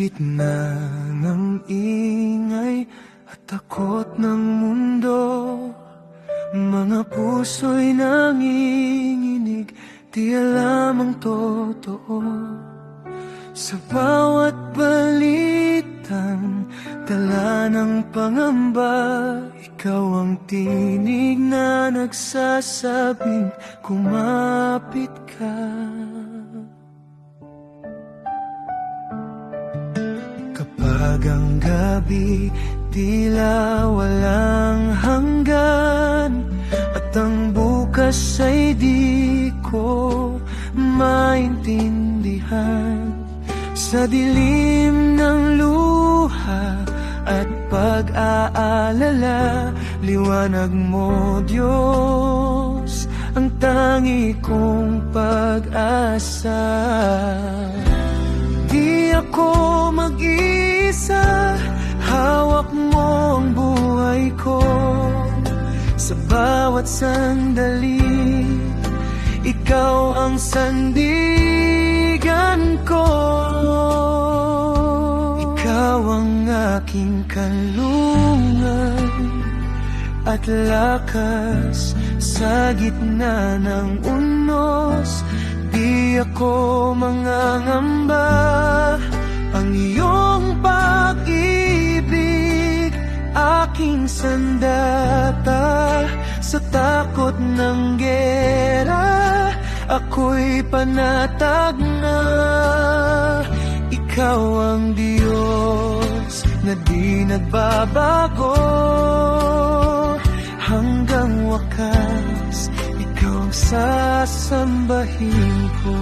gitna ng ingay at takot ng mundo, mga puso'y nanginginig, di alam ang totoo. Sa bawat balitang dala ng pangamba, ikaw ang tinig na nagsasabing kumapit ka. Kapag ang gabi tila walang hanggan, at ang bukas ay di ko maintindihan, sa dilim ng luha at pag-aalala, liwanag mo, Diyos, ang tangi kong pag-asa. Di ako mag-isa, hawak mo ang buhay ko. Sa bawat sandali, ikaw ang sandigan ko. Ikaw ang aking kanlungan at lakas sa gitna ng unos. Di ako mangangamba, ang iyong pag-ibig aking sandata. Sa takot ng gera, ako'y panatag na. Ikaw ang Diyos na di nagbabago, hanggang wakas ikaw ang sasambahin ko.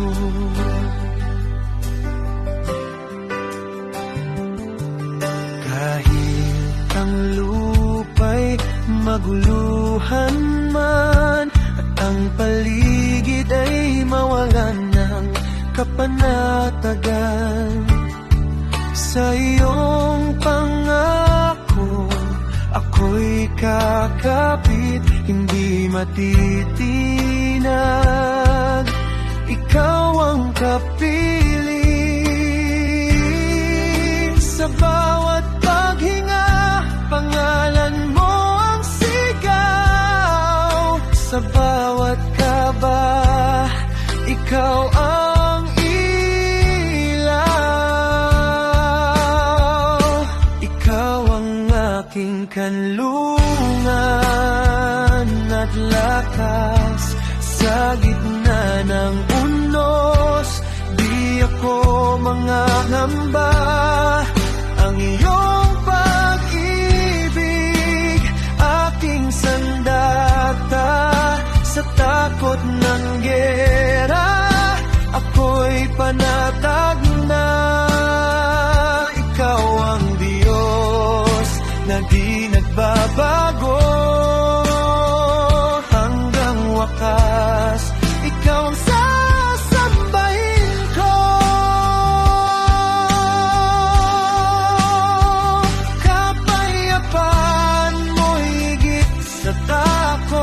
Kahit ang lupa'y maguluhan man, at ang paligid ay mawalan ng kapanatagan, sa iyong pangako ako'y kakapit, hindi matitinag. Ikaw ang kapiling, sa bawat paghinga, pangalan mo ang sigaw. Sa bawat kaba, ikaw ang ilaw. Ikaw ang aking kanlungan at lakas sa gitna ng unos. Di ako mangangamba, ang iyong pag-ibig aking sandata. Sa takot ng gera, ako'y panatag na. Ikaw ang Diyos na di nagbabago, hanggang wakas ikaw ang sasambahin ko. Kapayapaan mo higit sa takot,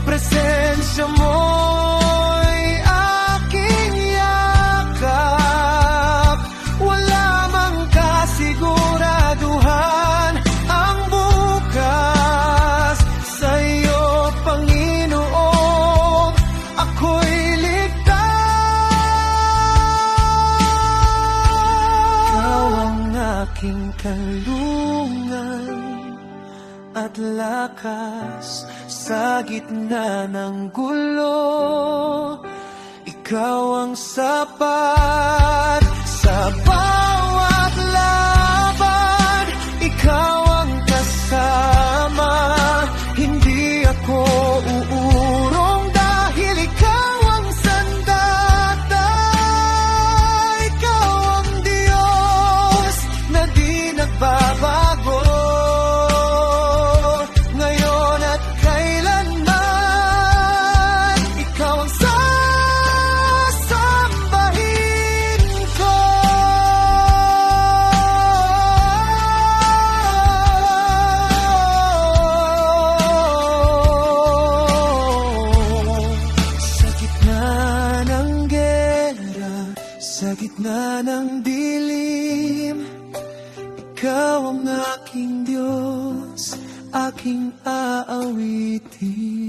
presensya mo'y aking yakap. Wala mang kasiguraduhan ang bukas, sa iyo, Panginoon, ako'y ligtas. Ikaw ang aking kanlungan at lakas sa gitna ng gulo. Ikaw ang sapat sa bawat laban, ikaw ang kasama. Hindi ako uurong dahil ikaw ang sandata. Ikaw ang Diyos na di nagbabago, ngayon at kailanman. Ikaw ang sasambahin ko. Sa gitna ng dilim, ikaw ang aking Diyos, aking aawitin.